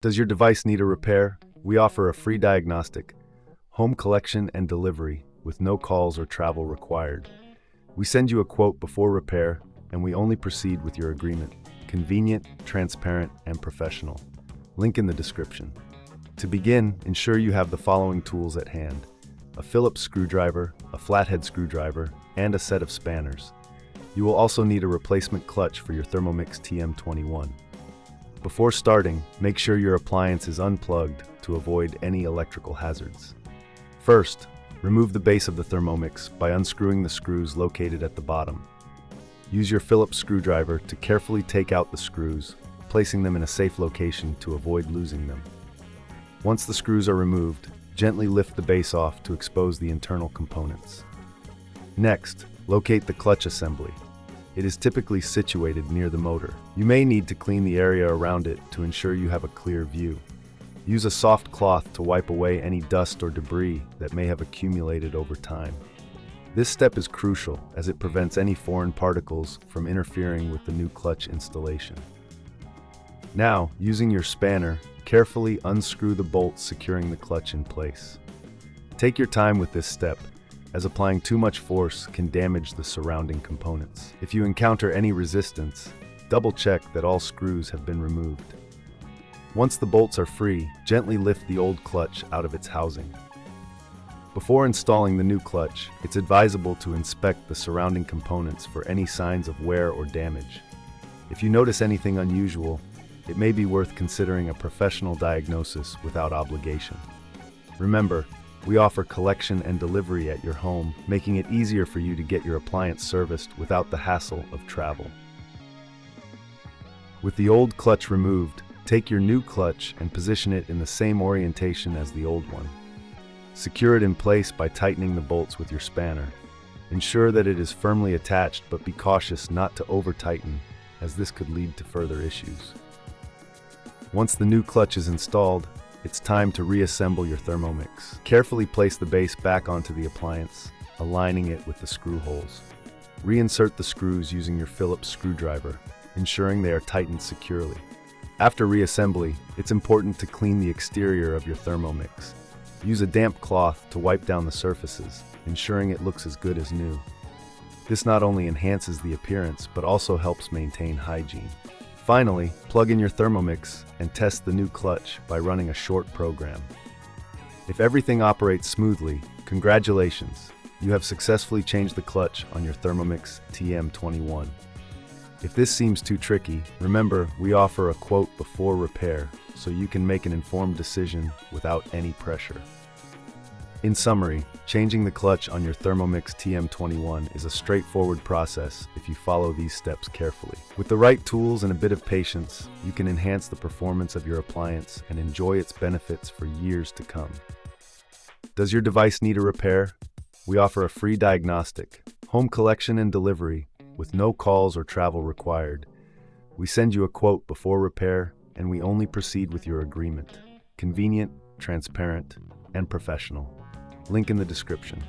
Does your device need a repair? We offer a free diagnostic, home collection and delivery with no calls or travel required. We send you a quote before repair, and we only proceed with your agreement. Convenient, transparent, and professional. Link in the description. To begin, ensure you have the following tools at hand: a Phillips screwdriver, a flathead screwdriver, and a set of spanners. You will also need a replacement clutch for your Thermomix TM21. Before starting, make sure your appliance is unplugged to avoid any electrical hazards. First, remove the base of the Thermomix by unscrewing the screws located at the bottom. Use your Phillips screwdriver to carefully take out the screws, placing them in a safe location to avoid losing them. Once the screws are removed, gently lift the base off to expose the internal components. Next, locate the clutch assembly. It is typically situated near the motor. You may need to clean the area around it to ensure you have a clear view. Use a soft cloth to wipe away any dust or debris that may have accumulated over time. This step is crucial as it prevents any foreign particles from interfering with the new clutch installation. Now, using your spanner, carefully unscrew the bolts securing the clutch in place. Take your time with this step, as applying too much force can damage the surrounding components. If you encounter any resistance, double-check that all screws have been removed. Once the bolts are free, gently lift the old clutch out of its housing. Before installing the new clutch, it's advisable to inspect the surrounding components for any signs of wear or damage. If you notice anything unusual, it may be worth considering a professional diagnosis without obligation. Remember, we offer collection and delivery at your home, making it easier for you to get your appliance serviced without the hassle of travel. With the old clutch removed, take your new clutch and position it in the same orientation as the old one. Secure it in place by tightening the bolts with your spanner. Ensure that it is firmly attached, but be cautious not to over-tighten, as this could lead to further issues. Once the new clutch is installed, it's time to reassemble your Thermomix. Carefully place the base back onto the appliance, aligning it with the screw holes. Reinsert the screws using your Phillips screwdriver, ensuring they are tightened securely. After reassembly, it's important to clean the exterior of your Thermomix. Use a damp cloth to wipe down the surfaces, ensuring it looks as good as new. This not only enhances the appearance, but also helps maintain hygiene. Finally, plug in your Thermomix and test the new clutch by running a short program. If everything operates smoothly, congratulations! You have successfully changed the clutch on your Thermomix TM21. If this seems too tricky, remember we offer a quote before repair, so you can make an informed decision without any pressure. In summary, changing the clutch on your Thermomix TM21 is a straightforward process if you follow these steps carefully. With the right tools and a bit of patience, you can enhance the performance of your appliance and enjoy its benefits for years to come. Does your device need a repair? We offer a free diagnostic, home collection and delivery, with no calls or travel required. We send you a quote before repair, and we only proceed with your agreement. Convenient, transparent, and professional. Link in the description.